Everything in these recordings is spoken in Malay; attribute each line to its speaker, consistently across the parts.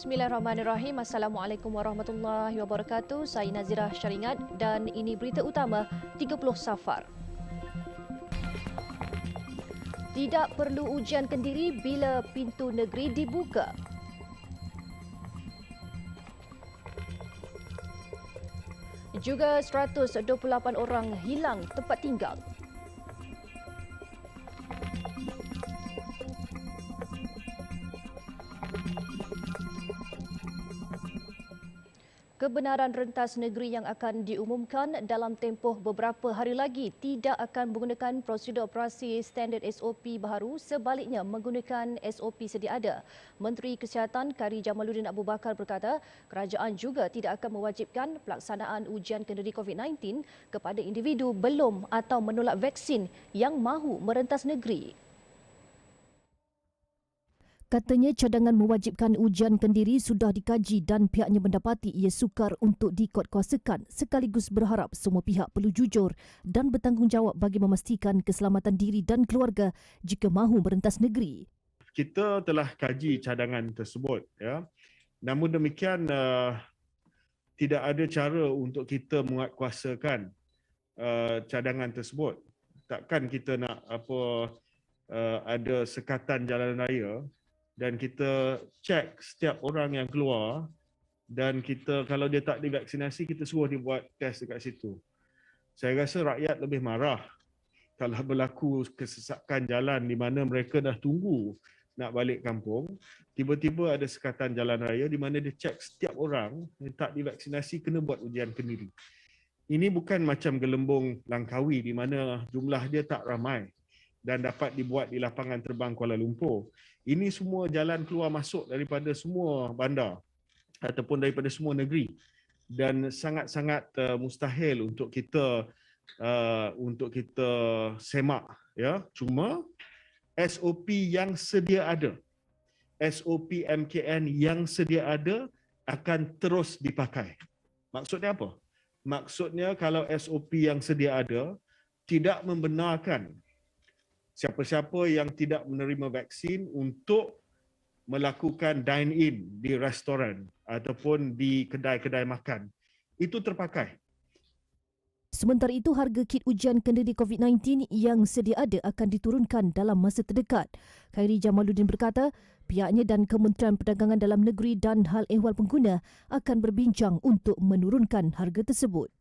Speaker 1: Bismillahirrahmanirrahim. Assalamualaikum warahmatullahi wabarakatuh. Saya Nazirah Syaringat dan ini berita utama 30 Safar. Tidak perlu ujian kendiri bila pintu negeri dibuka. Juga 128 orang hilang tempat tinggal. Kebenaran rentas negeri yang akan diumumkan dalam tempoh beberapa hari lagi tidak akan menggunakan prosedur operasi standard SOP baharu, sebaliknya menggunakan SOP sedia ada. Menteri Kesihatan Khairi Jamaluddin Abu Bakar berkata, kerajaan juga tidak akan mewajibkan pelaksanaan ujian kenduri COVID-19 kepada individu belum atau menolak vaksin yang mahu merentas negeri. Katanya cadangan mewajibkan ujian kendiri sudah dikaji dan pihaknya mendapati ia sukar untuk dikuatkuasakan, sekaligus berharap semua pihak perlu jujur dan bertanggungjawab bagi memastikan keselamatan diri dan keluarga jika mahu merentas negeri.
Speaker 2: Kita telah kaji cadangan tersebut, ya. Namun demikian tidak ada cara untuk kita menguatkuasakan cadangan tersebut. Takkan kita nak ada sekatan jalan raya dan kita cek setiap orang yang keluar dan kita kalau dia tak divaksinasi kita suruh dia buat test dekat situ. Saya rasa rakyat lebih marah kalau berlaku kesesakan jalan di mana mereka dah tunggu nak balik kampung, tiba-tiba ada sekatan jalan raya di mana dia cek setiap orang yang tak divaksinasi kena buat ujian kendiri. Ini bukan macam gelembung Langkawi di mana jumlah dia tak ramai dan dapat dibuat di lapangan terbang Kuala Lumpur. Ini semua jalan keluar masuk daripada semua bandar ataupun daripada semua negeri dan sangat-sangat mustahil untuk kita semak, ya. Cuma SOP yang sedia ada, SOP MKN yang sedia ada akan terus dipakai. Maksudnya apa? Maksudnya kalau SOP yang sedia ada tidak membenarkan siapa-siapa yang tidak menerima vaksin untuk melakukan dine-in di restoran ataupun di kedai-kedai makan. Itu terpakai.
Speaker 1: Sementara itu, harga kit ujian kenduri COVID-19 yang sedia ada akan diturunkan dalam masa terdekat. Khairi Jamaluddin berkata, pihaknya dan Kementerian Perdagangan Dalam Negeri dan Hal Ehwal Pengguna akan berbincang untuk menurunkan harga tersebut.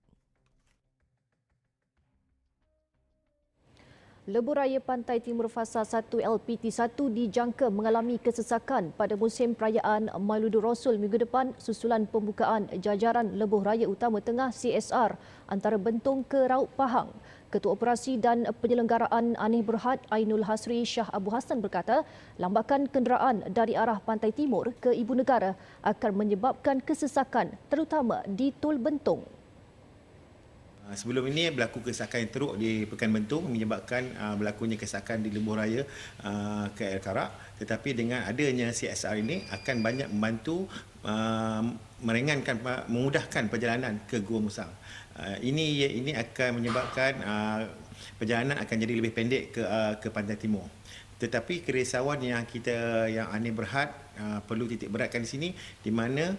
Speaker 1: Lebuh Raya Pantai Timur Fasa 1 LPT1 dijangka mengalami kesesakan pada musim perayaan Maulidur Rasul minggu depan susulan pembukaan jajaran Lebuh Raya Utama Tengah CSR antara Bentong ke Raub Pahang. Ketua Operasi dan Penyelenggaraan Anih Berhad Ainul Hasri Shah Abu Hassan berkata, lambakan kenderaan dari arah Pantai Timur ke Ibu Negara akan menyebabkan kesesakan terutama di Tol Bentong.
Speaker 3: Sebelum ini berlaku kesesakan yang teruk di Pekan Bentong menyebabkan berlakunya kesesakan di Lebuh Raya KL Karak. Tetapi dengan adanya CSR ini akan banyak membantu memudahkan perjalanan ke Gua Musang. Ini akan menyebabkan perjalanan akan jadi lebih pendek ke Pantai Timur. Tetapi kerisauan yang Anih Berhad perlu titik beratkan di sini, di mana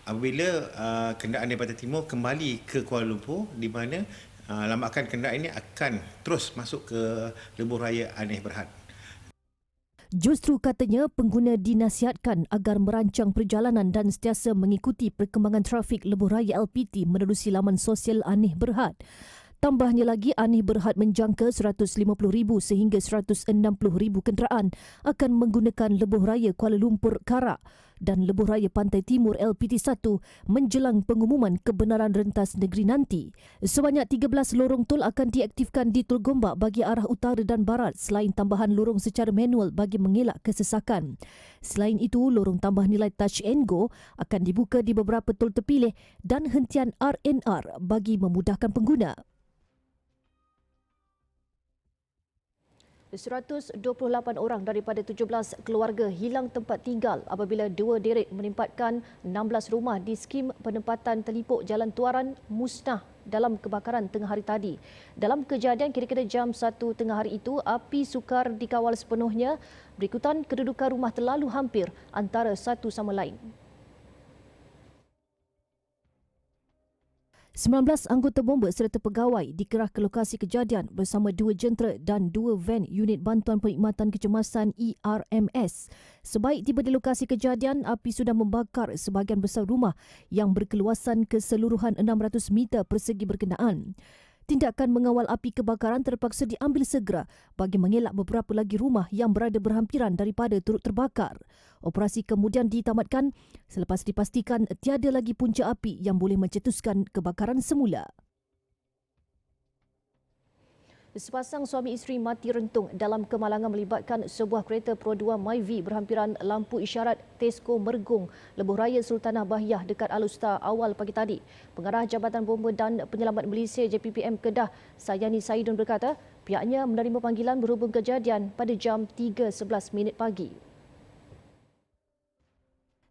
Speaker 3: apabila kenderaan daripada timur kembali ke Kuala Lumpur, di mana lambakan kenderaan ini akan terus masuk ke Lebuh Raya Anih Berhad.
Speaker 1: Justru katanya pengguna dinasihatkan agar merancang perjalanan dan sentiasa mengikuti perkembangan trafik Lebuh Raya LPT menerusi laman sosial Anih Berhad. Tambahnya lagi, Anih Berhad menjangka 150,000 sehingga 160,000 kenderaan akan menggunakan Lebuh Raya Kuala Lumpur Karak dan Lebuh Raya Pantai Timur LPT1 menjelang pengumuman kebenaran rentas negeri nanti. Sebanyak 13 lorong tol akan diaktifkan di Tol Gombak bagi arah utara dan barat selain tambahan lorong secara manual bagi mengelak kesesakan. Selain itu, lorong tambah nilai Touch and Go akan dibuka di beberapa tol terpilih dan hentian RNR bagi memudahkan pengguna. 128 orang daripada 17 keluarga hilang tempat tinggal apabila dua derek menempatkan 16 rumah di skim penempatan telipuk Jalan Tuaran musnah dalam kebakaran tengah hari tadi. Dalam kejadian kira-kira jam 1 tengah hari itu, api sukar dikawal sepenuhnya berikutan kedudukan rumah terlalu hampir antara satu sama lain. 19 anggota bomba serta pegawai dikerah ke lokasi kejadian bersama 2 jentera dan 2 van unit bantuan perkhidmatan kecemasan ERMS. Sebaik tiba di lokasi kejadian, api sudah membakar sebahagian besar rumah yang berkeluasan keseluruhan 600 meter persegi berkenaan. Tindakan mengawal api kebakaran terpaksa diambil segera bagi mengelak beberapa lagi rumah yang berada berhampiran daripada turut terbakar. Operasi kemudian ditamatkan selepas dipastikan tiada lagi punca api yang boleh mencetuskan kebakaran semula. Sepasang suami isteri mati rentung dalam kemalangan melibatkan sebuah kereta Pro 2 Myvi berhampiran lampu isyarat Tesco Mergung, Lebuh Raya Sultanah Bahiyah dekat Alustar awal pagi tadi. Pengarah Jabatan Bomba dan Penyelamat Malaysia JPPM Kedah, Sayani Saidun berkata, pihaknya menerima panggilan berhubung kejadian pada jam 3.11 pagi.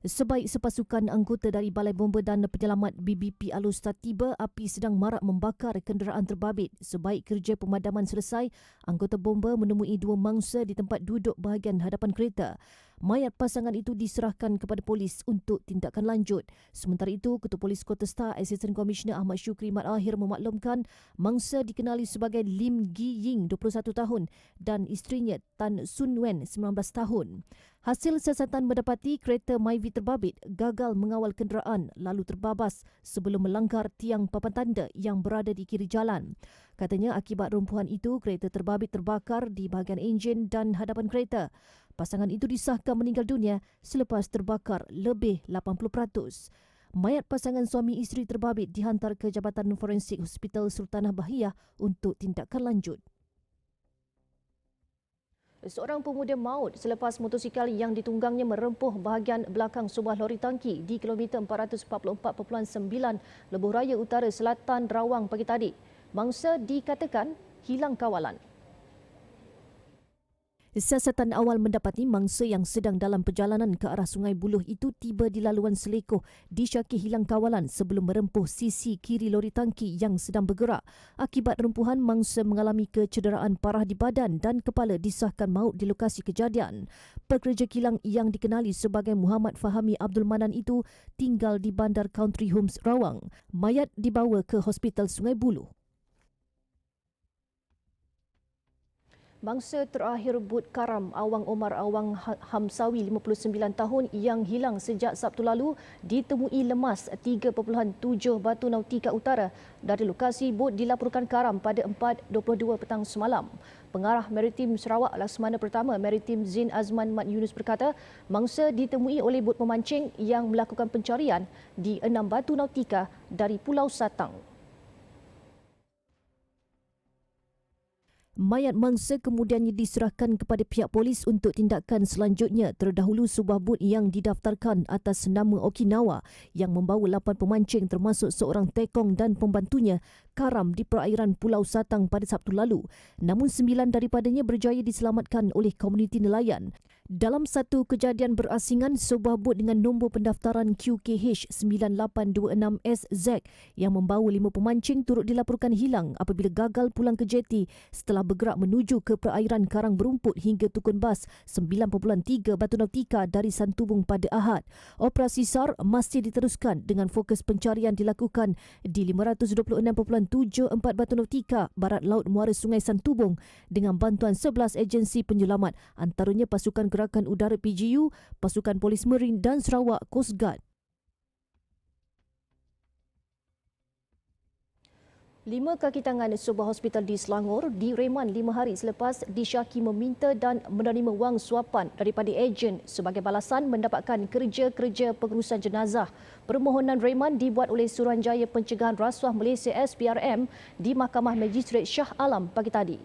Speaker 1: Sebaik sepasukan anggota dari Balai Bomba dan Penyelamat BBP Alustar tiba, api sedang marak membakar kenderaan terbabit. Sebaik kerja pemadaman selesai, anggota bomba menemui 2 mangsa di tempat duduk bahagian hadapan kereta. Mayat pasangan itu diserahkan kepada polis untuk tindakan lanjut. Sementara itu, Ketua Polis Kota Star, Asisten Komisioner Ahmad Syukri Mat Ahir memaklumkan mangsa dikenali sebagai Lim Gi Ying, 21 tahun dan isterinya Tan Sun Wen, 19 tahun. Hasil siasatan mendapati kereta Myvi terbabit gagal mengawal kenderaan lalu terbabas sebelum melanggar tiang papan tanda yang berada di kiri jalan. Katanya akibat rumpuhan itu, kereta terbabit terbakar di bahagian enjin dan hadapan kereta. Pasangan itu disahkan meninggal dunia selepas terbakar lebih 80%. Mayat pasangan suami isteri terbabit dihantar ke Jabatan Forensik Hospital Sultanah Bahiyah untuk tindakan lanjut. Seorang pemuda maut selepas motosikal yang ditunggangnya merempuh bahagian belakang sebuah lori tangki di kilometer 444.9 Lebuh Raya Utara Selatan Rawang pagi tadi. Mangsa dikatakan hilang kawalan. Siasatan awal mendapati mangsa yang sedang dalam perjalanan ke arah Sungai Buloh itu tiba di laluan Selekoh disyaki hilang kawalan sebelum merempuh sisi kiri lori tangki yang sedang bergerak. Akibat rempuhan, mangsa mengalami kecederaan parah di badan dan kepala, disahkan maut di lokasi kejadian. Pekerja kilang yang dikenali sebagai Muhammad Fahami Abdul Manan itu tinggal di Bandar Country Homes Rawang. Mayat dibawa ke Hospital Sungai Buloh. Mangsa terakhir Bud Karam Awang Omar Awang Hamsawi 59 tahun yang hilang sejak Sabtu lalu ditemui lemas 3.7 Batu Nautika Utara. Dari lokasi, bot dilaporkan karam pada 4.22 petang semalam. Pengarah Maritim Sarawak Laksamana Pertama Maritim Zin Azman Mat Yunus berkata, mangsa ditemui oleh bot pemancing yang melakukan pencarian di 6 batu nautika dari Pulau Satang. Mayat mangsa kemudiannya diserahkan kepada pihak polis untuk tindakan selanjutnya. Terdahulu, sebuah bot yang didaftarkan atas nama Okinawa yang membawa 8 pemancing termasuk seorang tekong dan pembantunya karam di perairan Pulau Satang pada Sabtu lalu. Namun 9 daripadanya berjaya diselamatkan oleh komuniti nelayan. Dalam satu kejadian berasingan, sebuah bot dengan nombor pendaftaran QKH 9826SZ yang membawa 5 pemancing turut dilaporkan hilang apabila gagal pulang ke jeti setelah bergerak menuju ke perairan Karang Berumput hingga Tukun Bas 9.3 Batu Nautika dari Santubong pada Ahad. Operasi SAR masih diteruskan dengan fokus pencarian dilakukan di 526.74 Batu Nautika barat laut muara Sungai Santubong dengan bantuan 11 agensi penyelamat, antaranya Pasukan Gerakan Udara PGU, Pasukan Polis Marine dan Sarawak Coast Guard. 5 kaki tangan sebuah hospital di Selangor direman 5 hari selepas disyaki meminta dan menerima wang suapan daripada ejen sebagai balasan mendapatkan kerja-kerja pengurusan jenazah. Permohonan reman dibuat oleh Suruhanjaya Pencegahan Rasuah Malaysia SPRM di Mahkamah Magistrate Shah Alam pagi tadi.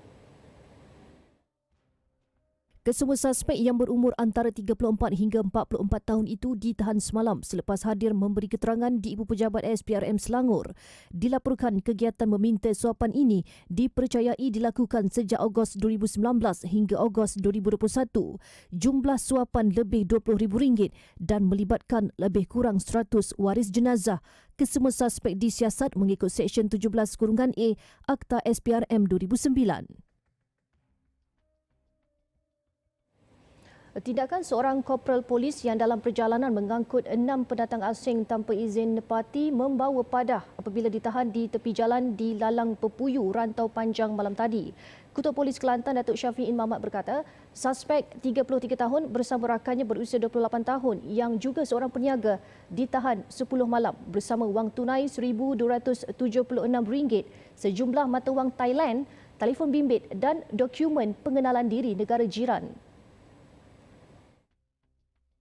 Speaker 1: Kesemua suspek yang berumur antara 34 hingga 44 tahun itu ditahan semalam selepas hadir memberi keterangan di Ibu Pejabat SPRM Selangor. Dilaporkan kegiatan meminta suapan ini dipercayai dilakukan sejak Ogos 2019 hingga Ogos 2021. Jumlah suapan lebih RM20,000 dan melibatkan lebih kurang 100 waris jenazah. Kesemua suspek disiasat mengikut Seksyen 17-A Akta SPRM 2009. Tindakan seorang korporal polis yang dalam perjalanan mengangkut 6 pendatang asing tanpa izin parti membawa padah apabila ditahan di tepi jalan di Lalang Pepuyu, Rantau Panjang malam tadi. Ketua Polis Kelantan Datuk Syafiin Mahmat berkata, suspek 33 tahun bersama rakannya berusia 28 tahun yang juga seorang peniaga ditahan 10 malam bersama wang tunai RM1,276, sejumlah mata wang Thailand, telefon bimbit dan dokumen pengenalan diri negara jiran.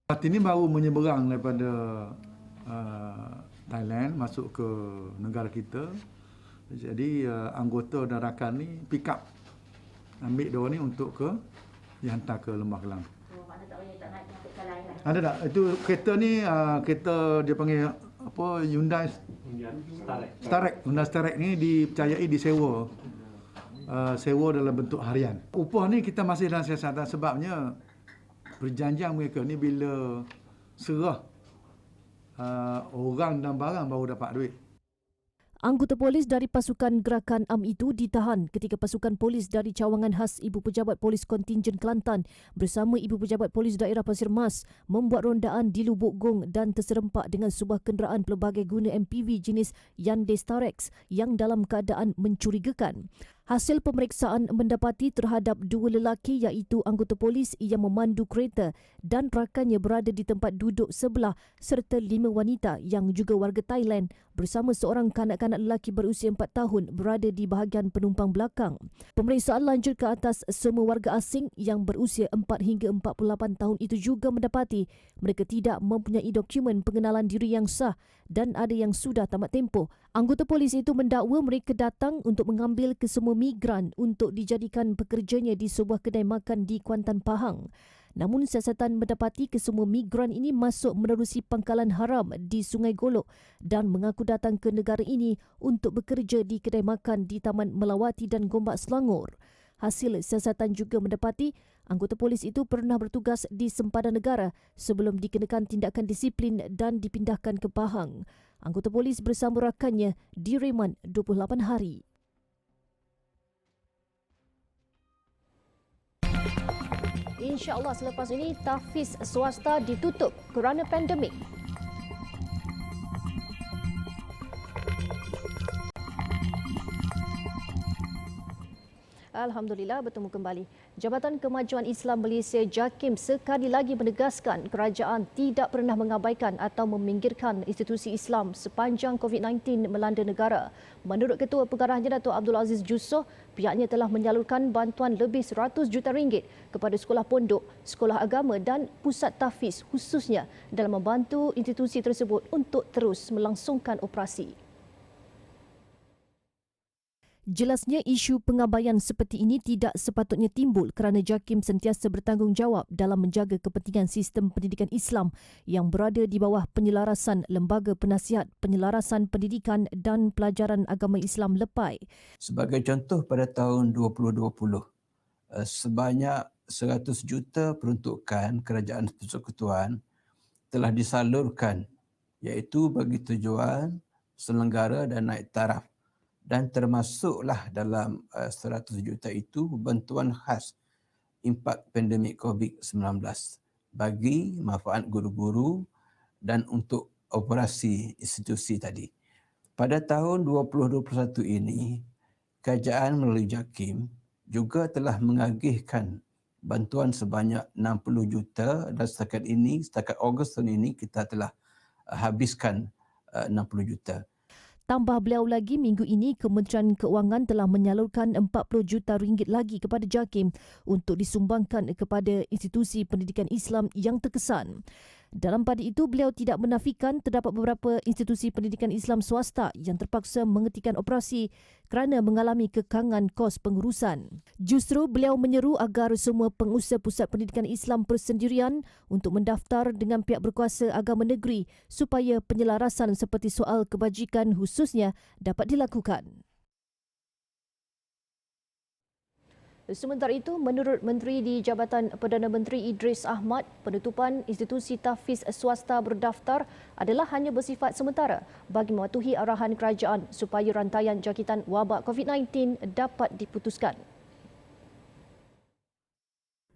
Speaker 4: Parti ini baru menyeberang daripada Thailand masuk ke negara kita. Jadi anggota dan rakan ni pick up, ambil diorang ni untuk dihantar ke Lembah Kelang.
Speaker 5: Maknanya tak payah tak naik yang ke lain lah.
Speaker 4: Ada tak? Itu kereta ni kereta dia panggil apa, Hyundai Starek. Hyundai Starek ni dipercayai disewa. Sewa dalam bentuk harian. Upah ni kita masih dalam siasatan sebabnya perjanjian mereka ni bila serah orang dan barang baru dapat duit.
Speaker 1: Anggota polis dari pasukan Gerakan Am itu ditahan ketika pasukan polis dari cawangan khas Ibu Pejabat Polis Kontingen Kelantan bersama Ibu Pejabat Polis Daerah Pasir Mas membuat rondaan di Lubuk Gong dan terserempak dengan sebuah kenderaan pelbagai guna MPV jenis Hyundai Starex yang dalam keadaan mencurigakan. Hasil pemeriksaan mendapati terhadap 2 lelaki iaitu anggota polis yang memandu kereta dan rakannya berada di tempat duduk sebelah serta 5 wanita yang juga warga Thailand bersama seorang kanak-kanak lelaki berusia 4 tahun berada di bahagian penumpang belakang. Pemeriksaan lanjut ke atas semua warga asing yang berusia 4 hingga 48 tahun itu juga mendapati mereka tidak mempunyai dokumen pengenalan diri yang sah dan ada yang sudah tamat tempoh. Anggota polis itu mendakwa mereka datang untuk mengambil kesemua migran untuk dijadikan pekerjanya di sebuah kedai makan di Kuantan, Pahang. Namun siasatan mendapati kesemua migran ini masuk menerusi pangkalan haram di Sungai Golok dan mengaku datang ke negara ini untuk bekerja di kedai makan di Taman Melawati dan Gombak Selangor. Hasil siasatan juga mendapati anggota polis itu pernah bertugas di sempadan negara sebelum dikenakan tindakan disiplin dan dipindahkan ke Pahang. Anggota polis bersama rakannya direman 28 hari. InsyaAllah selepas ini tahfiz swasta ditutup kerana pandemik. Alhamdulillah bertemu kembali. Jabatan Kemajuan Islam Malaysia JAKIM sekali lagi menegaskan kerajaan tidak pernah mengabaikan atau meminggirkan institusi Islam sepanjang COVID-19 melanda negara. Menurut Ketua Pengarahnya Datuk Abdul Aziz Jussoh, pihaknya telah menyalurkan bantuan lebih 100 juta ringgit kepada sekolah pondok, sekolah agama dan pusat tahfiz khususnya dalam membantu institusi tersebut untuk terus melangsungkan operasi. Jelasnya isu pengabaian seperti ini tidak sepatutnya timbul kerana JAKIM sentiasa bertanggungjawab dalam menjaga kepentingan sistem pendidikan Islam yang berada di bawah penyelarasan Lembaga Penasihat Penyelarasan Pendidikan dan Pelajaran Agama Islam LEPAI.
Speaker 6: Sebagai contoh, pada tahun 2020, sebanyak 100 juta peruntukan Kerajaan Persekutuan telah disalurkan iaitu bagi tujuan selenggara dan naik taraf. Dan termasuklah dalam 100 juta itu bantuan khas impak pandemik COVID-19 bagi manfaat guru-guru dan untuk operasi institusi tadi. Pada tahun 2021 ini, kerajaan melalui JAKIM juga telah mengagihkan bantuan sebanyak 60 juta dan setakat Ogos tahun ini kita telah habiskan 60 juta.
Speaker 1: Tambah beliau lagi, minggu ini Kementerian Keuangan telah menyalurkan 40 juta ringgit lagi kepada JAKIM untuk disumbangkan kepada institusi pendidikan Islam yang terkesan. Dalam pada itu, beliau tidak menafikan terdapat beberapa institusi pendidikan Islam swasta yang terpaksa menghentikan operasi kerana mengalami kekangan kos pengurusan. Justru beliau menyeru agar semua pengusaha pusat pendidikan Islam persendirian untuk mendaftar dengan pihak berkuasa agama negeri supaya penyelarasan seperti soal kebajikan khususnya dapat dilakukan. Sementara itu, menurut Menteri di Jabatan Perdana Menteri Idris Ahmad, penutupan institusi tahfiz swasta berdaftar adalah hanya bersifat sementara bagi mematuhi arahan kerajaan supaya rantaian jangkitan wabak COVID-19 dapat diputuskan.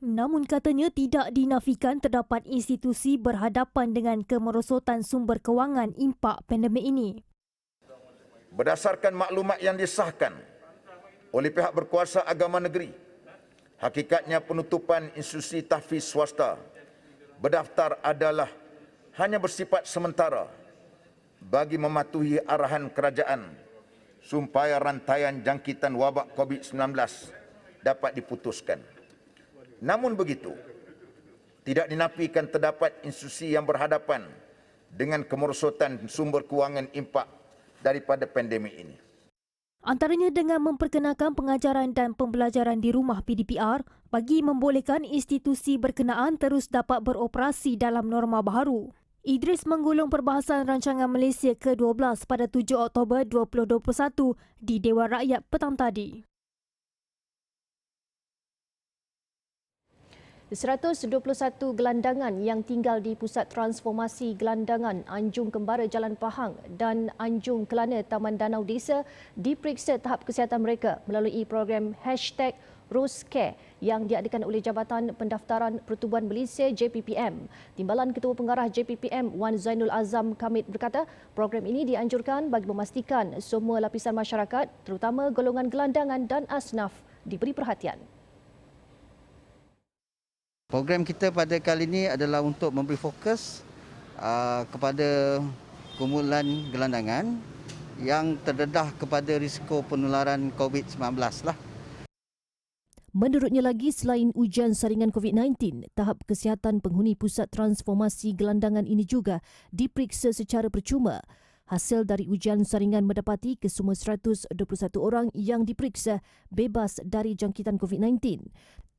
Speaker 1: Namun katanya tidak dinafikan terdapat institusi berhadapan dengan kemerosotan sumber kewangan impak pandemik ini.
Speaker 7: Berdasarkan maklumat yang disahkan oleh pihak berkuasa agama negeri, hakikatnya penutupan institusi tahfiz swasta berdaftar adalah hanya bersifat sementara bagi mematuhi arahan kerajaan supaya rantaian jangkitan wabak COVID-19 dapat diputuskan. Namun begitu, tidak dinafikan terdapat institusi yang berhadapan dengan kemerosotan sumber kewangan impak daripada pandemik ini.
Speaker 1: Antaranya dengan memperkenalkan pengajaran dan pembelajaran di rumah PDPR bagi membolehkan institusi berkenaan terus dapat beroperasi dalam norma baharu. Idris menggulung perbahasan rancangan Malaysia ke-12 pada 7 Oktober 2021 di Dewan Rakyat petang tadi. 121 gelandangan yang tinggal di Pusat Transformasi Gelandangan Anjung Kembara Jalan Pahang dan Anjung Kelana Taman Danau Desa diperiksa tahap kesihatan mereka melalui program #RoseCare yang diadakan oleh Jabatan Pendaftaran Pertubuhan Malaysia JPPM. Timbalan Ketua Pengarah JPPM Wan Zainul Azam Kamid berkata, program ini dianjurkan bagi memastikan semua lapisan masyarakat, terutama golongan gelandangan dan asnaf, diberi perhatian.
Speaker 8: Program kita pada kali ini adalah untuk memberi fokus kepada kumpulan gelandangan yang terdedah kepada risiko penularan COVID-19 lah.
Speaker 1: Menurutnya lagi, selain ujian saringan COVID-19, tahap kesihatan penghuni Pusat Transformasi Gelandangan ini juga diperiksa secara percuma. Hasil dari ujian saringan mendapati kesemua 121 orang yang diperiksa bebas dari jangkitan COVID-19.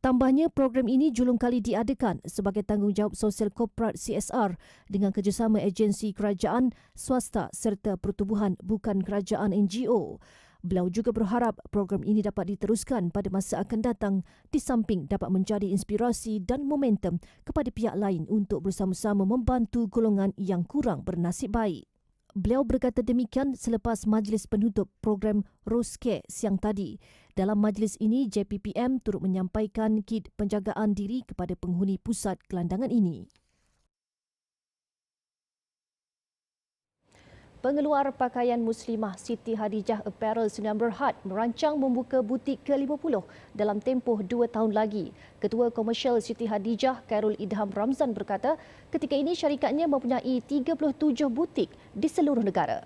Speaker 1: Tambahnya, program ini julung kali diadakan sebagai tanggungjawab sosial korporat CSR dengan kerjasama agensi kerajaan, swasta serta pertubuhan bukan kerajaan NGO. Beliau juga berharap program ini dapat diteruskan pada masa akan datang di samping dapat menjadi inspirasi dan momentum kepada pihak lain untuk bersama-sama membantu golongan yang kurang bernasib baik. Beliau berkata demikian selepas majlis penutup program RoseCare siang tadi. Dalam majlis ini, JPPM turut menyampaikan kit penjagaan diri kepada penghuni pusat gelandangan ini. Pengeluar pakaian muslimah Siti Hadijah Apparel Sdn Bhd merancang membuka butik ke-50 dalam tempoh 2 tahun lagi. Ketua Komersial Siti Hadijah, Khairul Idham Ramzan berkata, ketika ini syarikatnya mempunyai 37 butik di seluruh negara.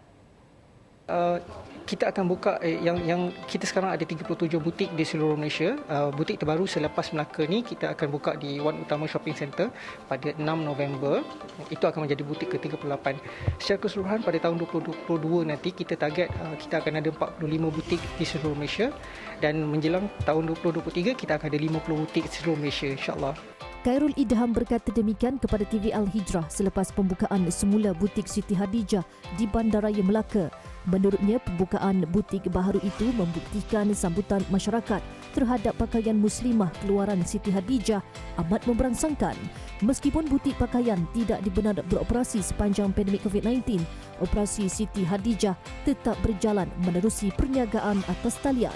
Speaker 9: Kita akan buka yang kita sekarang ada 37 butik di seluruh Malaysia. Butik terbaru selepas Melaka ni kita akan buka di Wan Utama Shopping Centre pada 6 November. Itu akan menjadi butik ke-38. Secara keseluruhan pada tahun 2022 nanti kita target kita akan ada 45 butik di seluruh Malaysia dan menjelang tahun 2023 kita akan ada 50 butik di seluruh Malaysia, insya-Allah.
Speaker 1: Khairul Idham berkata demikian kepada TV Al-Hijrah selepas pembukaan semula butik Siti Hadijah di Bandaraya Melaka. Menurutnya, pembukaan butik baharu itu membuktikan sambutan masyarakat terhadap pakaian muslimah keluaran Siti Hadijah amat memberangsangkan. Meskipun butik pakaian tidak dibenar beroperasi sepanjang pandemik COVID-19, operasi Siti Hadijah tetap berjalan menerusi perniagaan atas talian.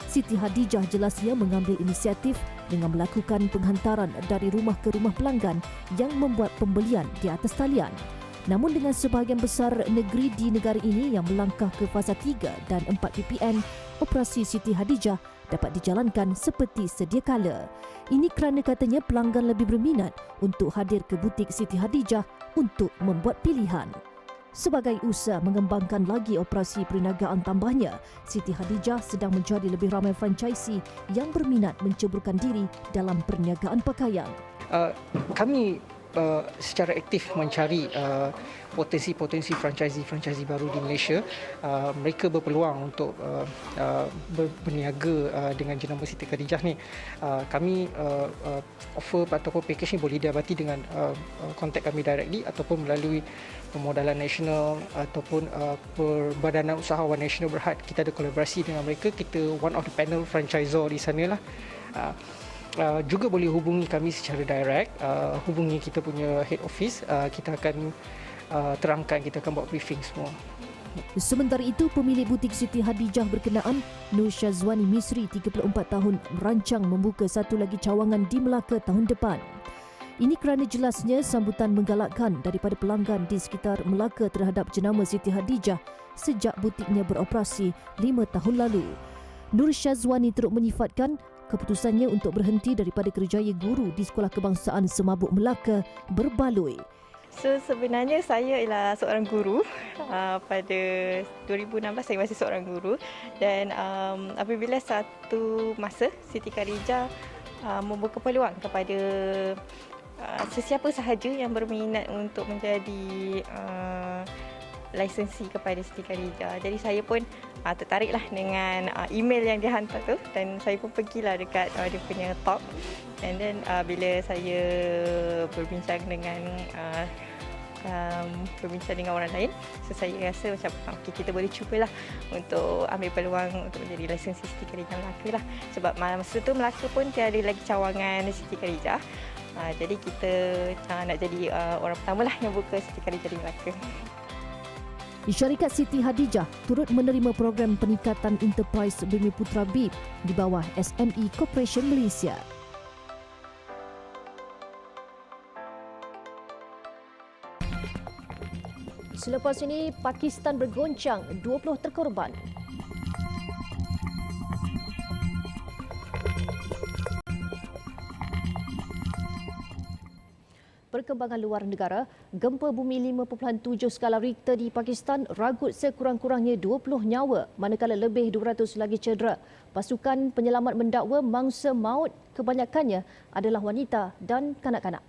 Speaker 1: Siti Hadijah jelasnya mengambil inisiatif dengan melakukan penghantaran dari rumah ke rumah pelanggan yang membuat pembelian di atas talian. Namun dengan sebahagian besar negeri di negara ini yang melangkah ke fasa 3 dan 4 PPN, operasi Siti Hadijah dapat dijalankan seperti sedia kala. Ini kerana katanya pelanggan lebih berminat untuk hadir ke butik Siti Hadijah untuk membuat pilihan. Sebagai usaha mengembangkan lagi operasi perniagaan tambahnya, Siti Hadijah sedang menjadi lebih ramai franchisee yang berminat menceburkan diri dalam perniagaan pakaian.
Speaker 9: Kami secara aktif mencari potensi franchisee baru di Malaysia. Mereka berpeluang untuk berniaga dengan jenama Siti Hadijah ni. Kami offer ataupun package ni boleh didapati dengan kontak kami directly ataupun melalui pemodalan nasional ataupun Perbadanan Usahawan Nasional Berhad. Kita ada kolaborasi dengan mereka. Kita one of the panel franchisor di sana lah. Juga boleh hubungi kami secara direct, hubungi kita punya head office, kita akan terangkan, kita akan buat briefing semua.
Speaker 1: Sementara itu, pemilik butik Siti Hadijah berkenaan, Nur Syazwani Misri, 34 tahun, merancang membuka satu lagi cawangan di Melaka tahun depan. Ini kerana jelasnya sambutan menggalakkan daripada pelanggan di sekitar Melaka terhadap jenama Siti Hadijah sejak butiknya beroperasi 5 tahun lalu. Nur Syazwani turut menyifatkan keputusannya untuk berhenti daripada kerjaya guru di Sekolah Kebangsaan Semabuk Melaka berbaloi.
Speaker 10: So sebenarnya saya ialah seorang guru. Pada 2016 saya masih seorang guru dan apabila satu masa Siti Khadijah membuka peluang kepada sesiapa sahaja yang berminat untuk menjadi lisensi kepada Siti Khadijah. Jadi saya pun tertariklah dengan email yang dia hantar tu dan saya pun pergilah dekat dia punya talk. And then bila saya berbincang dengan orang lain, so saya rasa macam okay, kita boleh cubalah untuk ambil peluang untuk menjadi lisensi Siti Khadijah Melaka lah. Sebab masa tu Melaka pun tiada lagi cawangan Siti Khadijah. Jadi kita nak jadi orang pertama lah yang buka Siti Khadijah di Melaka.
Speaker 1: Syarikat Siti Hadijah turut menerima program peningkatan enterprise Bumi Putra BIP di bawah SME Corporation Malaysia. Selepas ini, Pakistan bergoncang, 20 terkorban. Perkembangan luar negara, gempa bumi 5.7 skala Richter di Pakistan ragut sekurang-kurangnya 20 nyawa, manakala lebih 200 lagi cedera. Pasukan penyelamat mendakwa mangsa maut kebanyakannya adalah wanita dan kanak-kanak.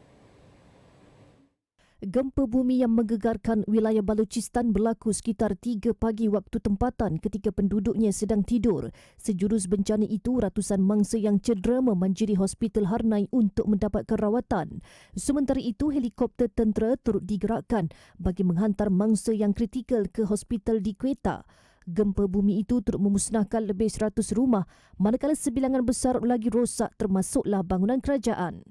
Speaker 1: Gempa bumi yang menggegarkan wilayah Balochistan berlaku sekitar 3 pagi waktu tempatan ketika penduduknya sedang tidur. Sejurus bencana itu, ratusan mangsa yang cedera memanjiri Hospital Harnai untuk mendapatkan rawatan. Sementara itu, helikopter tentera turut digerakkan bagi menghantar mangsa yang kritikal ke hospital di Quetta. Gempa bumi itu turut memusnahkan lebih 100 rumah, manakala sebilangan besar lagi rosak termasuklah bangunan kerajaan.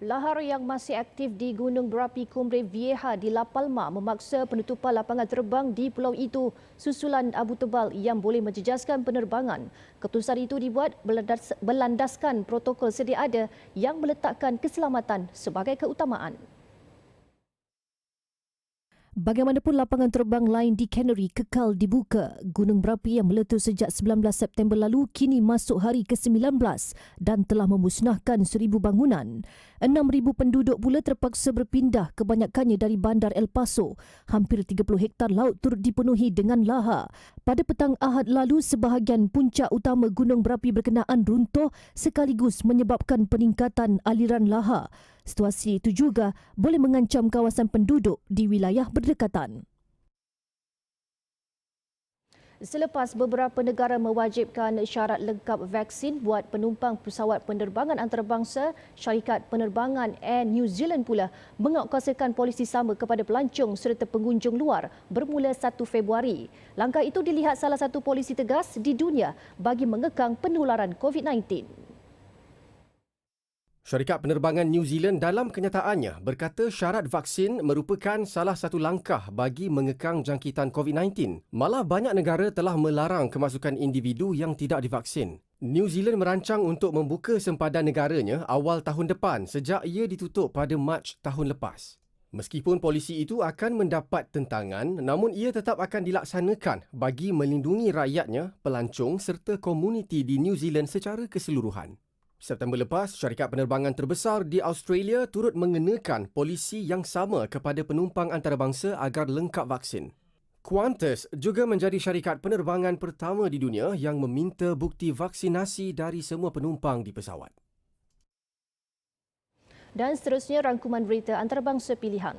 Speaker 1: Lahar yang masih aktif di Gunung Berapi Cumbre Vieja di La Palma memaksa penutupan lapangan terbang di pulau itu susulan abu tebal yang boleh menjejaskan penerbangan. Keputusan itu dibuat berlandaskan protokol sedia ada yang meletakkan keselamatan sebagai keutamaan. Bagaimanapun, lapangan terbang lain di Canary kekal dibuka. Gunung Berapi yang meletus sejak 19 September lalu kini masuk hari ke-19 dan telah memusnahkan 1,000 bangunan. 6,000 penduduk pula terpaksa berpindah, kebanyakannya dari bandar El Paso. Hampir 30 hektar laut turut dipenuhi dengan lahar. Pada petang Ahad lalu, sebahagian puncak utama Gunung Berapi berkenaan runtuh sekaligus menyebabkan peningkatan aliran lahar. Situasi itu juga boleh mengancam kawasan penduduk di wilayah berdekatan. Selepas beberapa negara mewajibkan syarat lengkap vaksin buat penumpang pesawat penerbangan antarabangsa, syarikat penerbangan Air New Zealand pula mengaukasikan polisi sama kepada pelancong serta pengunjung luar bermula 1 Februari. Langkah itu dilihat salah satu polisi tegas di dunia bagi mengekang penularan COVID-19.
Speaker 11: Syarikat penerbangan New Zealand dalam kenyataannya berkata syarat vaksin merupakan salah satu langkah bagi mengekang jangkitan COVID-19. Malah banyak negara telah melarang kemasukan individu yang tidak divaksin. New Zealand merancang untuk membuka sempadan negaranya awal tahun depan sejak ia ditutup pada Mac tahun lepas. Meskipun polisi itu akan mendapat tentangan, namun ia tetap akan dilaksanakan bagi melindungi rakyatnya, pelancong serta komuniti di New Zealand secara keseluruhan. September lepas, syarikat penerbangan terbesar di Australia turut mengenakan polisi yang sama kepada penumpang antarabangsa agar lengkap vaksin. Qantas juga menjadi syarikat penerbangan pertama di dunia yang meminta bukti vaksinasi dari semua penumpang di pesawat.
Speaker 1: Dan seterusnya, rangkuman berita antarabangsa pilihan.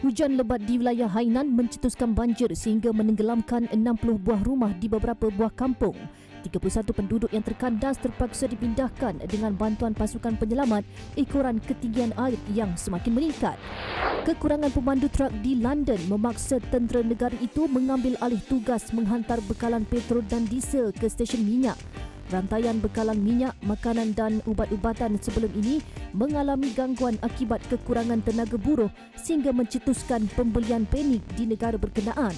Speaker 1: Hujan lebat di wilayah Hainan mencetuskan banjir sehingga menenggelamkan 60 buah rumah di beberapa buah kampung. 31 penduduk yang terkandas terpaksa dipindahkan dengan bantuan pasukan penyelamat ekoran ketinggian air yang semakin meningkat. Kekurangan pemandu trak di London memaksa tentera negara itu mengambil alih tugas menghantar bekalan petrol dan diesel ke stesen minyak. rantaian bekalan minyak, makanan dan ubat-ubatan sebelum ini mengalami gangguan akibat kekurangan tenaga buruh sehingga mencetuskan pembelian panik di negara berkenaan.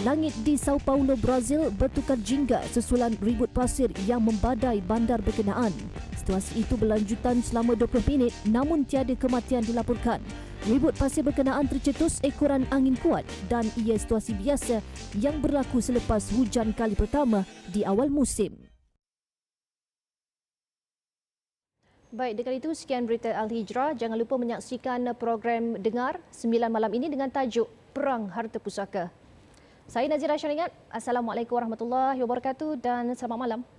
Speaker 1: Langit di Sao Paulo, Brazil bertukar jingga susulan ribut pasir yang membadai bandar berkenaan. Situasi itu berlanjutan selama 20 minit namun tiada kematian dilaporkan. Ribut pasir berkenaan tercetus ekoran angin kuat dan ia situasi biasa yang berlaku selepas hujan kali pertama di awal musim. Baik, dengan itu sekian berita Al-Hijrah. Jangan lupa menyaksikan program Dengar 9 malam ini dengan tajuk Perang Harta Pusaka. Saya Nazira Syaringat. Assalamualaikum warahmatullahi wabarakatuh dan selamat malam.